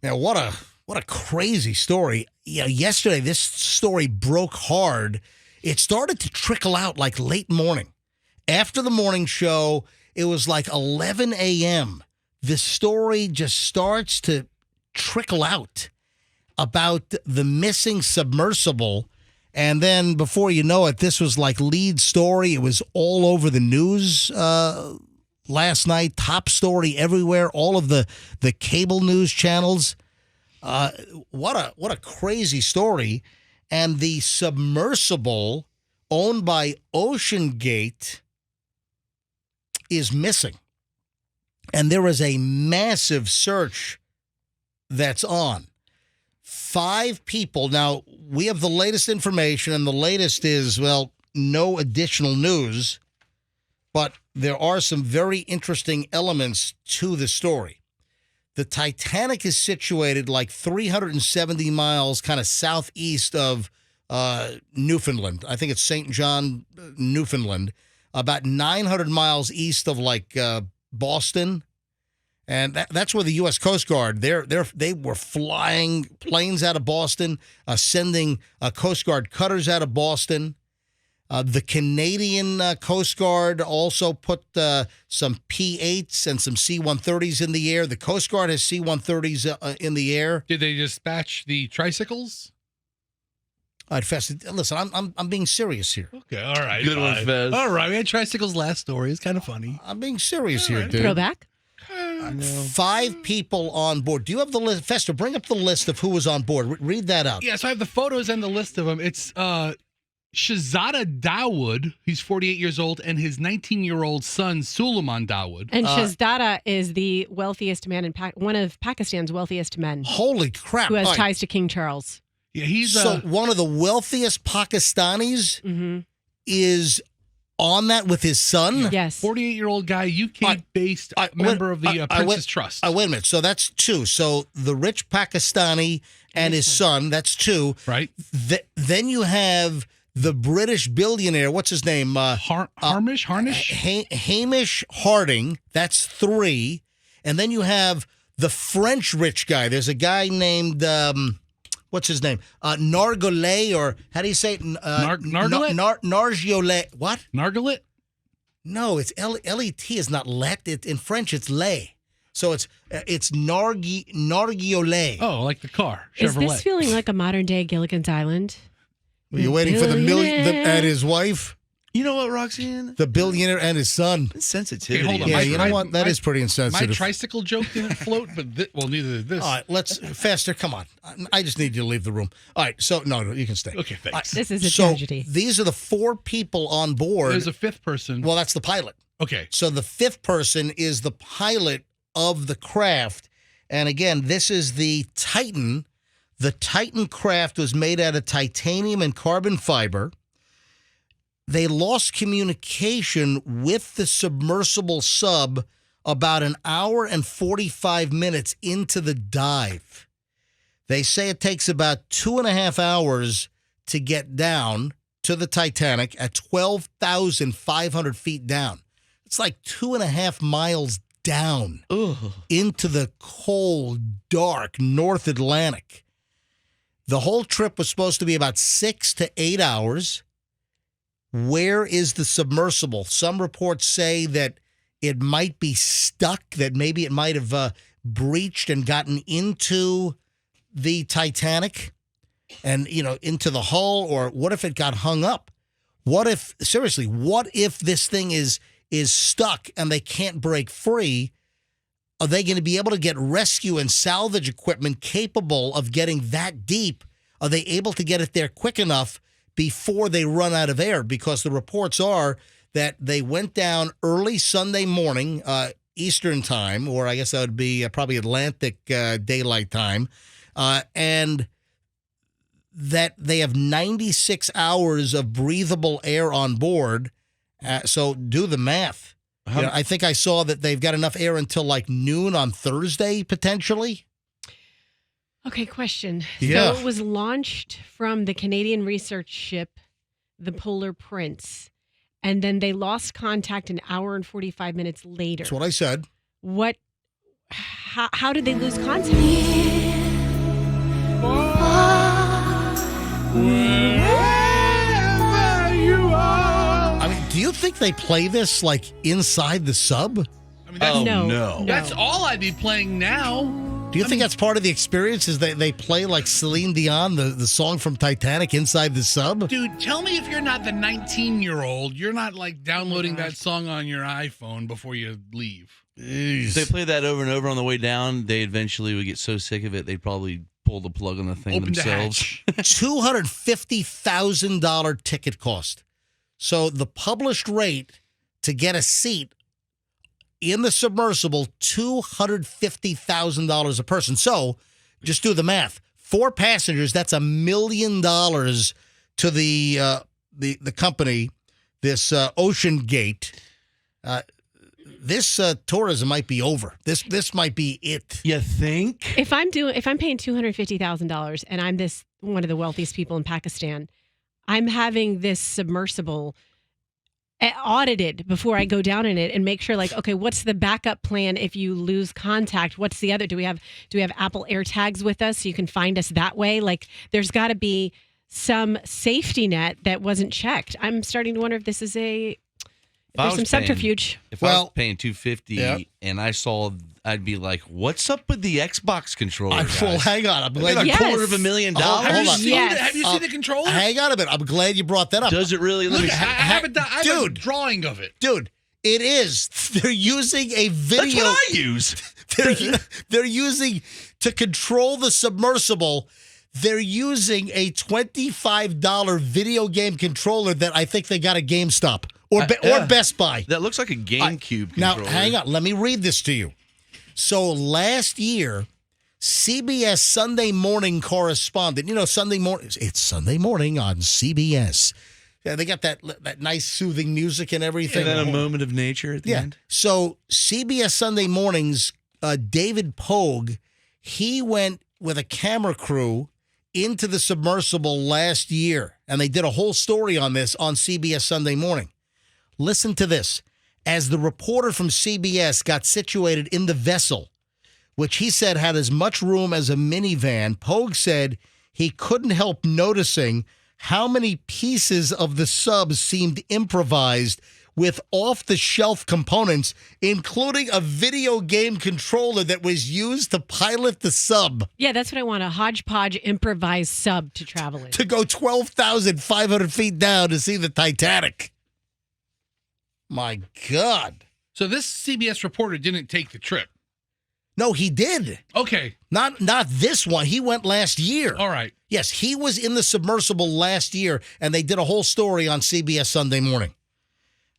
Now, what a crazy story. Yeah, yesterday this story broke hard. It started to trickle out like late morning. After the morning show, it was like 11 a.m. The story just starts to trickle out about the missing submersible. And then before you know it, this was like lead story. It was all over the news last night, top story everywhere, all of the cable news channels. What a crazy story. And the submersible owned by Ocean Gate is missing. And there is a massive search that's on. 5 people. Now, we have the latest information, and the latest is, well, no additional news, but there are some very interesting elements to the story. The Titanic is situated like 370 miles kind of southeast of Newfoundland. I think it's St. John, Newfoundland, about 900 miles east of like Boston. And that's where the U.S. Coast Guard, they were flying planes out of Boston, sending Coast Guard cutters out of Boston. The Canadian Coast Guard also put some P-8s and some C-130s in the air. The Coast Guard has C-130s in the air. Did they dispatch the tricycles? All right, Fest, listen, I'm being serious here. Okay, all right. Good one, Fez. All right, we had tricycles last story. It's kind of funny. I'm being serious here, dude. Throwback? 5 people on board. Do you have the list? Fester, bring up the list of who was on board. Read that out. Yeah, so I have the photos and the list of them. It's Shahzada Dawood, he's 48 years old, and his 19-year-old son, Suleiman Dawood. And Shahzada is the wealthiest man in one of Pakistan's wealthiest men. Holy crap. Who has ties to King Charles. Yeah, he's so one of the wealthiest Pakistanis is on that with his son? Yes. 48-year-old guy, UK-based member of the Prince's Trust. Wait a minute. So that's 2. So the rich Pakistani and his son, that's 2. Right. Then you have the British billionaire, what's his name? Harnish? Hamish Harding, that's 3. And then you have the French rich guy. There's a guy named... what's his name? Nargolay, or how do you say it? Nargolet? Nargiolet. What? Nargolet? No, it's L-E-T is not let. In French, it's lay. So it's Nargiolet. Oh, like the car. Chevrolet. Is this feeling like a modern-day Gilligan's Island? Were you waiting for the and his wife? You know what, Roxanne? The billionaire and his son. It's sensitivity. Hey, hold on. Yeah, you know what? That is pretty insensitive. My tricycle joke didn't float, but neither did this. All right, let's faster. Come on. I just need you to leave the room. All right, so no, you can stay. Okay, thanks. This is a tragedy. These are the 4 people on board. There's a 5th person. Well, that's the pilot. Okay. So the 5th person is the pilot of the craft. And again, this is the Titan. The Titan craft was made out of titanium and carbon fiber. They lost communication with the submersible sub about an hour and 45 minutes into the dive. They say it takes about 2.5 hours to get down to the Titanic at 12,500 feet down. It's like 2.5 miles down into the cold, dark North Atlantic. The whole trip was supposed to be about 6 to 8 hours. Where is the submersible? Some reports say that it might be stuck, that maybe it might have breached and gotten into the Titanic and, into the hull, or what if it got hung up? What if this thing is stuck and they can't break free? Are they going to be able to get rescue and salvage equipment capable of getting that deep? Are they able to get it there quick enough before they run out of air? Because the reports are that they went down early Sunday morning, Eastern time, or I guess that would be probably Atlantic daylight time, and that they have 96 hours of breathable air on board. So do the math. I think I saw that they've got enough air until like noon on Thursday, potentially. Okay, question. Yeah. So it was launched from the Canadian research ship, the Polar Prince, and then they lost contact an hour and 45 minutes later. That's what I said. how did they lose contact? I mean, do you think they play this like inside the sub? I mean, that's, No. that's all I'd be playing now. Do you think that's part of the experience is they play like Celine Dion, the song from Titanic inside the sub? Dude, tell me if you're not the 19-year-old, you're not like downloading that song on your iPhone before you leave. If they play that over and over on the way down, they eventually would get so sick of it, they'd probably pull the plug on the thing Open themselves. the hatch. $250,000 ticket cost. So the published rate to get a seat in the submersible, $250,000 a person. So just do the math. 4 passengers, that's $1 million to the company, this Ocean Gate. This tourism might be over. This might be it. You think? If I'm paying $250,000 and I'm one of the wealthiest people in Pakistan, I'm having this submersible audited before I go down in it and make sure, like, okay, what's the backup plan if you lose contact? What's the other? Do we have Apple AirTags with us so you can find us that way? Like, there's got to be some safety net that wasn't checked. I'm starting to wonder if this is there's some subterfuge. If I was paying $250 and I saw, I'd be like, "What's up with the Xbox controller?" Well, hang on. I'm glad Like you $250,000. Hold on. Have you seen the controller? Hang on a minute. I'm glad you brought that up. Does it really? Let me Look, I have a drawing of it. Dude, it is. They're using a video. That's what I use. They're using to control the submersible. They're using a $25 video game controller that I think they got at GameStop or Best Buy. That looks like a GameCube Now, controller. hang on. Let me read this to you. So last year, CBS Sunday morning correspondent, Sunday morning, it's Sunday morning on CBS. Yeah, they got that nice soothing music and everything. And then a moment of nature at the end. So CBS Sunday mornings, David Pogue, he went with a camera crew into the submersible last year, and they did a whole story on this on CBS Sunday morning. Listen to this. As the reporter from CBS got situated in the vessel, which he said had as much room as a minivan, Pogue said he couldn't help noticing how many pieces of the sub seemed improvised with off-the-shelf components, including a video game controller that was used to pilot the sub. Yeah, that's what I want, a hodgepodge improvised sub to travel in. To go 12,500 feet down to see the Titanic. My God. So this CBS reporter didn't take the trip. No, he did. Okay. Not this one. He went last year. All right. Yes, he was in the submersible last year, and they did a whole story on CBS Sunday morning.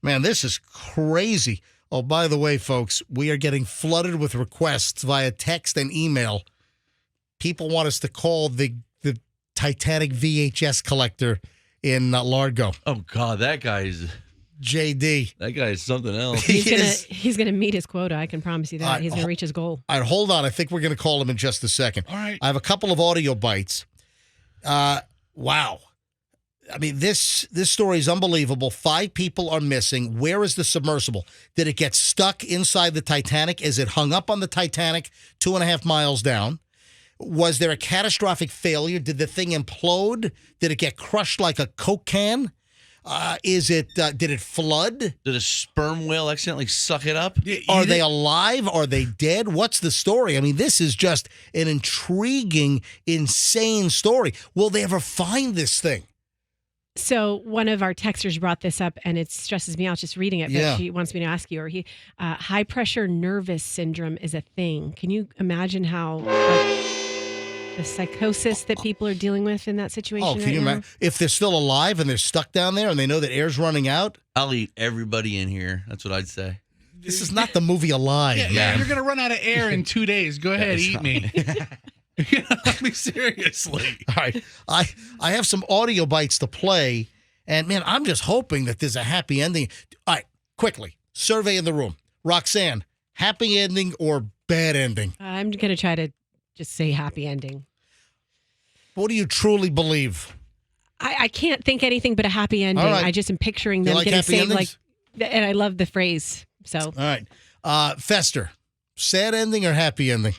Man, this is crazy. Oh, by the way, folks, we are getting flooded with requests via text and email. People want us to call the Titanic VHS collector in Largo. Oh, God, that guy is something else. He's gonna meet his quota. I can promise you that. He's gonna reach his goal. All right, hold on. I think we're gonna call him in just a second. All right. I have a couple of audio bites. Wow. I mean, this story is unbelievable. 5 people are missing. Where is the submersible? Did it get stuck inside the Titanic? Is it hung up on the Titanic 2.5 miles down? Was there a catastrophic failure? Did the thing implode? Did it get crushed like a Coke can? Did it flood? Did a sperm whale accidentally suck it up? Are they alive? Are they dead? What's the story? I mean, this is just an intriguing, insane story. Will they ever find this thing? So one of our texters brought this up, and it stresses me out just reading it. But she wants me to ask you, high pressure nervous syndrome is a thing. Can you imagine how the psychosis that people are dealing with in that situation? Oh, can you imagine if they're still alive and they're stuck down there and they know that air's running out? I'll eat everybody in here. That's what I'd say. This is not the movie Alive. Yeah, you're gonna run out of air in 2 days. Go ahead, eat me. I mean, seriously. All right. I have some audio bites to play, and man, I'm just hoping that there's a happy ending. All right, quickly. Survey in the room. Roxanne, happy ending or bad ending? I'm going to try to just say happy ending. What do you truly believe? I can't think anything but a happy ending. All right. I just am picturing them like getting happy saved, endings? and I love the phrase. So, all right. Fester, sad ending or happy ending?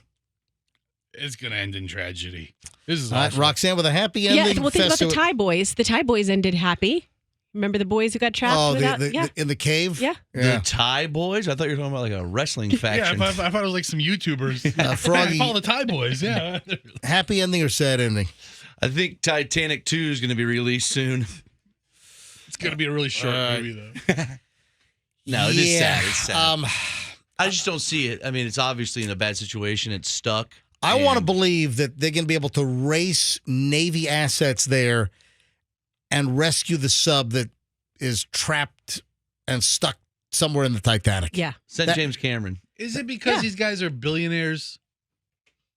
It's going to end in tragedy. This is All right, awful. Roxanne with a happy ending. Yeah, well, think about the Festu- Thai boys. The Thai boys ended happy. Remember the boys who got trapped? Oh, without, in the cave? Yeah. The Thai boys? I thought you were talking about like a wrestling Yeah, faction. I thought it was like some YouTubers. Froggy. I follow the Thai boys, yeah. Happy ending or sad ending? I think Titanic 2 is going to be released soon. It's going to be a really short movie, though. No, it is sad. It's sad. Um, I just don't see it. I mean, it's obviously in a bad situation. It's stuck. I want to And- believe that they're going to be able to race Navy assets there and rescue the sub that is trapped and stuck somewhere in the Titanic. Yeah. Send that- James Cameron. Is it because Yeah. these guys are billionaires?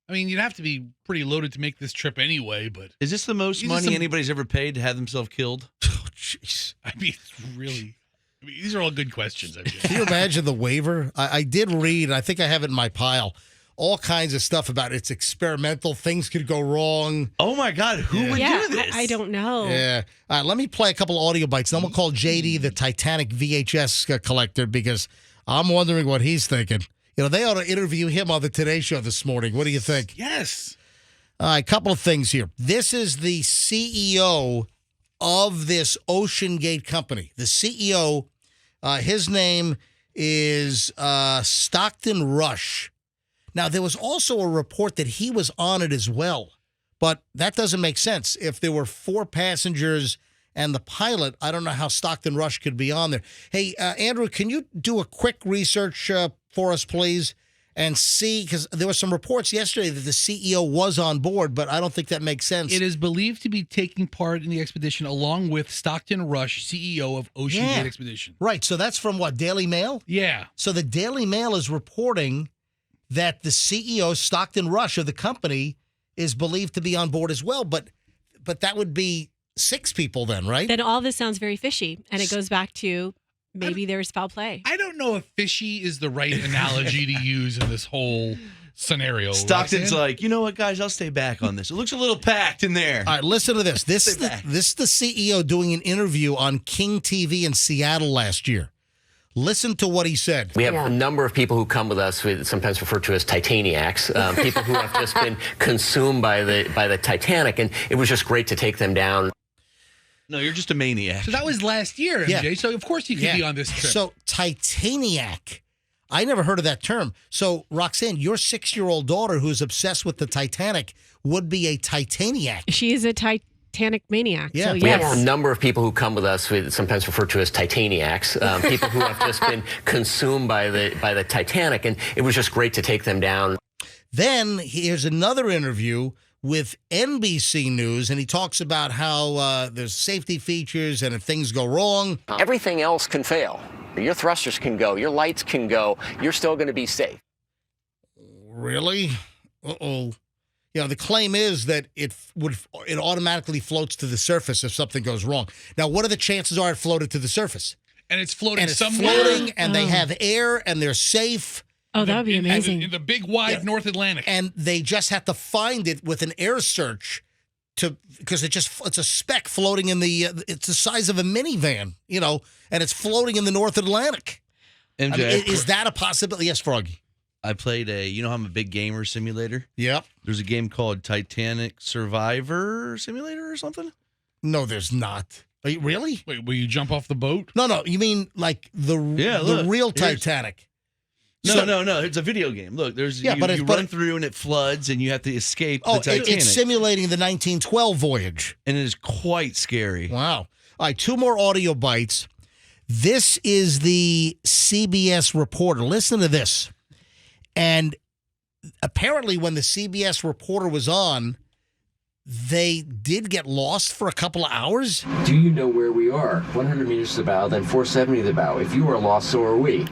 I mean, you'd have to be pretty loaded to make this trip anyway, but Is this the most These are money some- anybody's ever paid to have themselves killed? Oh, jeez. I mean, it's really. I mean, these are all good questions. I Can you guess. imagine the waiver? I did read, and I think I have it in my pile, all kinds of stuff about it's experimental. Things could go wrong. Oh my God, who would Yeah, do this? I don't know. Yeah. All right, let me play a couple audio bites. Then we'll call JD the Titanic VHS collector because I'm wondering what he's thinking. You know, they ought to interview him on the Today Show this morning. What do you think? Yes. All right, couple of things here. This is the CEO of this Ocean Gate company. The CEO, his name is Stockton Rush. Now, there was also a report that he was on it as well, but that doesn't make sense. If there were 4 passengers and the pilot, I don't know how Stockton Rush could be on there. Hey, Andrew, can you do a quick research for us, please, and see, because there were some reports yesterday that the CEO was on board, but I don't think that makes sense. It is believed to be taking part in the expedition along with Stockton Rush, CEO of Ocean Yeah. Gate Expedition. Right, so that's from what, Daily Mail? Yeah. So the Daily Mail is reporting that the CEO, Stockton Rush of the company, is believed to be on board as well, but that would be 6 people then, right? Then all this sounds very fishy, and it goes back to maybe there's foul play. I don't know if fishy is the right analogy to use in this whole scenario. Stockton's Roxanne. like, you know what, guys, I'll stay back on this. It looks a little packed in there. All right, listen to this. This is Stay back. this is the CEO doing an interview on King TV in Seattle last year. Listen to what he said. We have a number of people who come with us, sometimes referred to as Titaniacs, people who have just been consumed by the Titanic, and it was just great to take them down. No, you're just a maniac. So that was last year, MJ. Yeah. So of course you could be on this trip. So Titaniac, I never heard of that term. So Roxanne, your 6-year-old daughter who's obsessed with the Titanic would be a Titaniac. She is a Titanic maniac. Yeah. So We We yes. have a number of people who come with us, sometimes referred to as Titaniacs, people who have just been consumed by the Titanic, and it was just great to take them down. Then here's another interview with NBC News, and he talks about how there's safety features, and if things go wrong, Everything else can fail. Your thrusters can go, your lights can go, you're still going to be safe. really? Uh-oh. You know, the claim is that it automatically floats to the surface if something goes wrong. Now, what are the chances are it floated to the surface? and it's floating And it's somewhere. floating, and they have air, and they're safe, Oh, that would be in- amazing. In the big, wide North Atlantic. and they just have to find it with an air search because it's a speck floating in the it's the size of a minivan, you know, and it's floating in the North Atlantic. MJ, I mean, is that a possibility? Yes, Froggy. I played you know how I'm a big gamer simulator? Yep. There's a game called Titanic Survivor Simulator or something? No, there's not. Are you, really? Wait, will you jump off the boat? No. You mean like the look, real here's- Titanic? No, So- no. It's a video game. Look, there's Yeah, you, but you run through and it floods and you have to escape Oh, the Titanic. it's simulating the 1912 voyage. and it is quite scary. Wow. All right, 2 more audio bites. This is the CBS reporter. Listen to this. And apparently when the CBS reporter was on, they did get lost for a couple of hours. Do you know where we are? 100 meters to the bow, then 470 to the bow. If you are lost, so are we.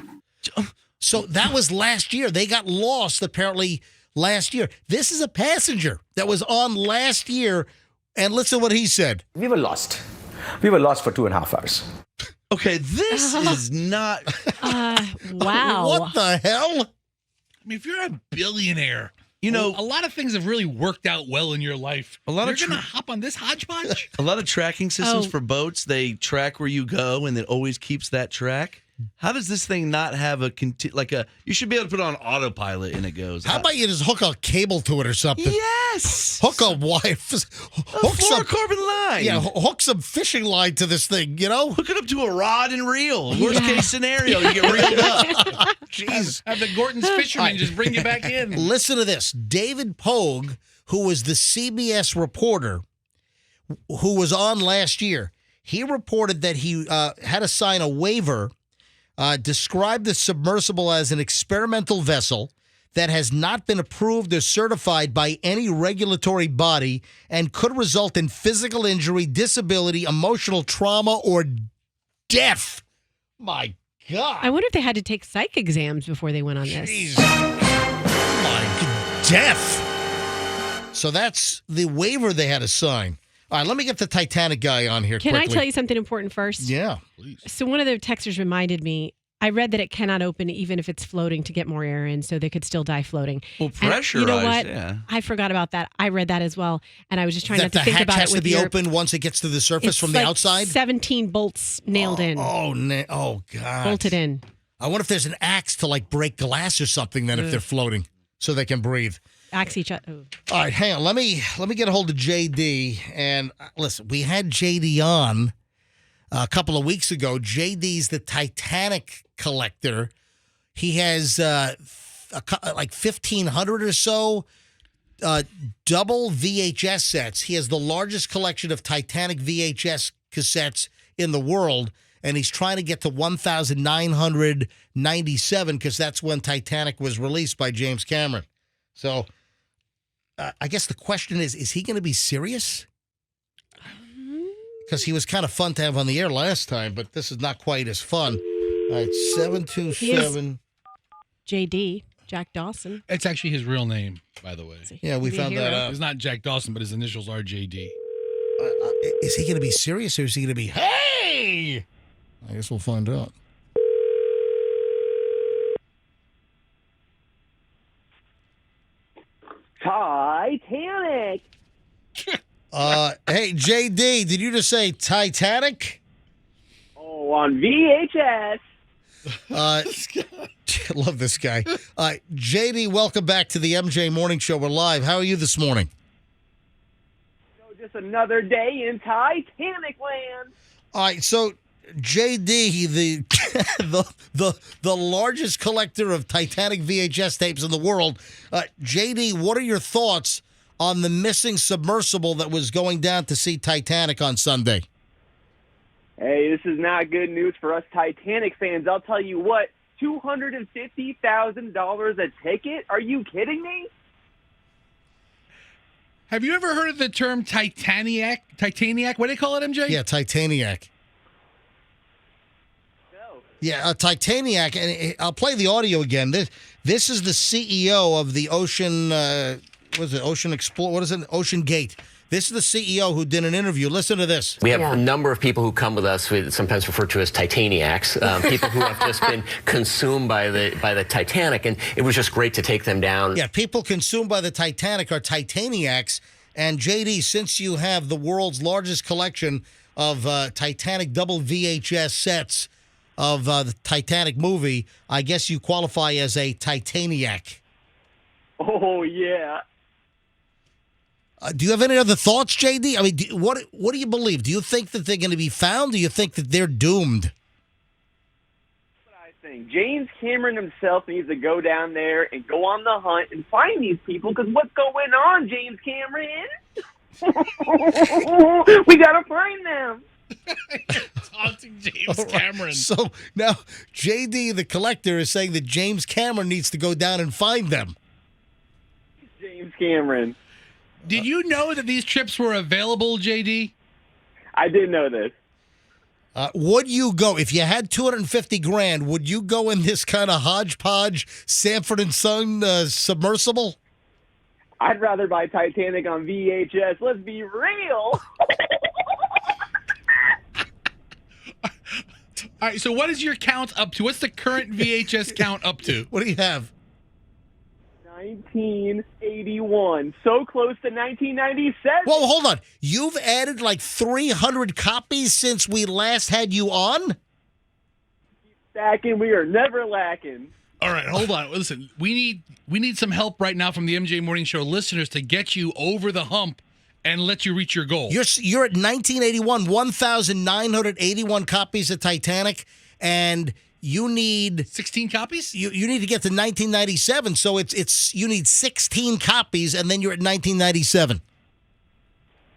So that was last year. They got lost apparently last year. This is a passenger that was on last year. And listen to what he said. We were lost. We were lost for 2.5 hours. Okay, this is not. Wow. What the hell? I mean, if you're a billionaire, You know- a lot of things have really worked out well in your life. A lot you're of going to hop on this hodgepodge? A lot of tracking systems Oh. for boats, they track where you go and it always keeps that track. How does this thing not have you should be able to put it on autopilot and it goes. How about you just hook a cable to it or something? Yes. Hook a wire. A fluorocarbon line. Yeah, hook some fishing line to this thing, Hook it up to a rod and reel. Worst case scenario, you get reeled up. Jeez. Have the Gorton's fishermen just bring you back in. Listen to this. David Pogue, who was the CBS reporter who was on last year, he reported that he had to sign a waiver, described the submersible as an experimental vessel that has not been approved or certified by any regulatory body and could result in physical injury, disability, emotional trauma, or death. My God. I wonder if they had to take psych exams before they went on this. Jeez. My death. So that's the waiver they had to sign. All right, let me get the Titanic guy on here Can quickly. I tell you something important first? Yeah. So one of the texters reminded me, I read that it cannot open even if it's floating to get more air in, so they could still die floating. Well, And pressurized, you know what? yeah. I forgot about that. I read that as well, and I was just trying That not to the think hatch about has it with to be your, open once it gets to the surface it's from the like outside? 17 bolts nailed in, Oh, God. bolted in. I wonder if there's an axe to break glass or something then if they're floating so they can breathe. Axe each other. Oh. All right, hang on. Let me get a hold of JD. And listen, we had JD on a couple of weeks ago. JD's the Titanic collector. He has like 1,500 or so double VHS sets. He has the largest collection of Titanic VHS cassettes in the world, and he's trying to get to 1,997 because that's when Titanic was released by James Cameron. So I guess the question is he going to be serious? Because he was kind of fun to have on the air last time, but this is not quite as fun. All right, 727. JD, Jack Dawson. It's actually his real name, by the way. Yeah, we Be a found that hero. out. It's not Jack Dawson, but his initials are JD. Is he going to be serious or is he going to be, hey? I guess we'll find out. Titanic. Hey, JD, did you just say Titanic? Oh, on VHS. Love this guy. JD, welcome back to the MJ Morning Show. We're live. How are you this morning? So just another day in Titanic land. All right, so JD, the largest collector of Titanic VHS tapes in the world. JD, what are your thoughts on the missing submersible that was going down to see Titanic on Sunday? Hey, this is not good news for us Titanic fans. I'll tell you what, $250,000 a ticket? Are you kidding me? Have you ever heard of the term Titanic? Titanic? What do they call it, MJ? Yeah, Titanic. No. Yeah, Titanic, and I'll play the audio again. This is the CEO of the Ocean, what is it, Ocean Explore? What is it, Ocean Gate? This is the CEO who did an interview. Listen to this. We have a number of people who come with us, sometimes referred to as Titaniacs, people who have just been consumed by the Titanic, and it was just great to take them down. Yeah, people consumed by the Titanic are Titaniacs. And JD, since you have the world's largest collection of Titanic double VHS sets of the Titanic movie, I guess you qualify as a Titaniac. Oh, yeah. Do you have any other thoughts, JD? I mean, what do you believe? Do you think that they're going to be found? Or do you think that they're doomed? What I think. James Cameron himself needs to go down there and go on the hunt and find these people, because what's going on, James Cameron? We got to find them. Taunting James Cameron. So now JD, the collector, is saying that James Cameron needs to go down and find them. James Cameron. Did you know that these trips were available, JD? I did know this. Would you go, if you had $250,000, would you go in this kind of hodgepodge Sanford and Son submersible? I'd rather buy Titanic on VHS. Let's be real. All right, so what is your count up to? What's the current VHS count up to? What do you have? 1981. So close to 1997. Well, hold on. You've added like 300 copies since we last had you on? Stacking, we are never lacking. All right, hold on. Listen, we need some help right now from the MJ Morning Show listeners to get you over the hump and let you reach your goal. You're at 1981, 1,981 copies of Titanic, and you need 16 copies? You need to get to 1997, so it's you need 16 copies, and then you're at 1997.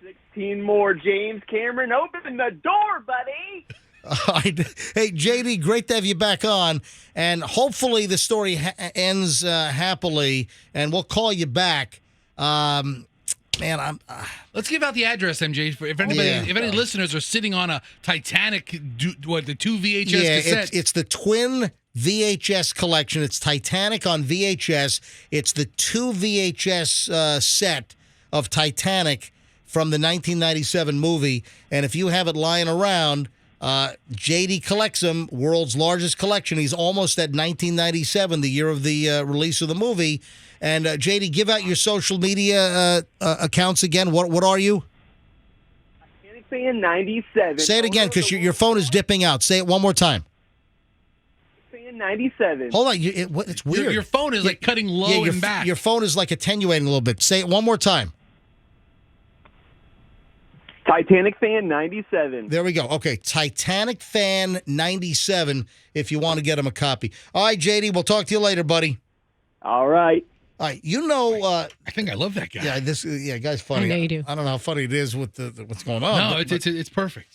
16 more, James Cameron. Open the door, buddy. All right. Hey, JD, great to have you back on. And hopefully the story ends happily, and we'll call you back. Man, Let's give out the address, MJ. If any listeners are sitting on a Titanic, the 2 VHS cassette. It's the twin VHS collection. It's Titanic on VHS. It's the 2 VHS set of Titanic from the 1997 movie. And if you have it lying around, JD collects them, world's largest collection. He's almost at 1997, the year of the release of the movie. And JD, give out your social media accounts again. What are you? Titanic Fan 97. Say it again, because your phone is dipping out. Say it one more time. Fan 97. Hold on, it's weird. Your phone is like cutting low and back. Your phone is like attenuating a little bit. Say it one more time. Titanic Fan 97. There we go. Okay, Titanic Fan 97 if you want to get him a copy. All right, JD, we'll talk to you later, buddy. All right. All right, you know... I think I love that guy. Yeah, guy's funny. I know you do. I don't know how funny it is with what's going on. No, it's perfect.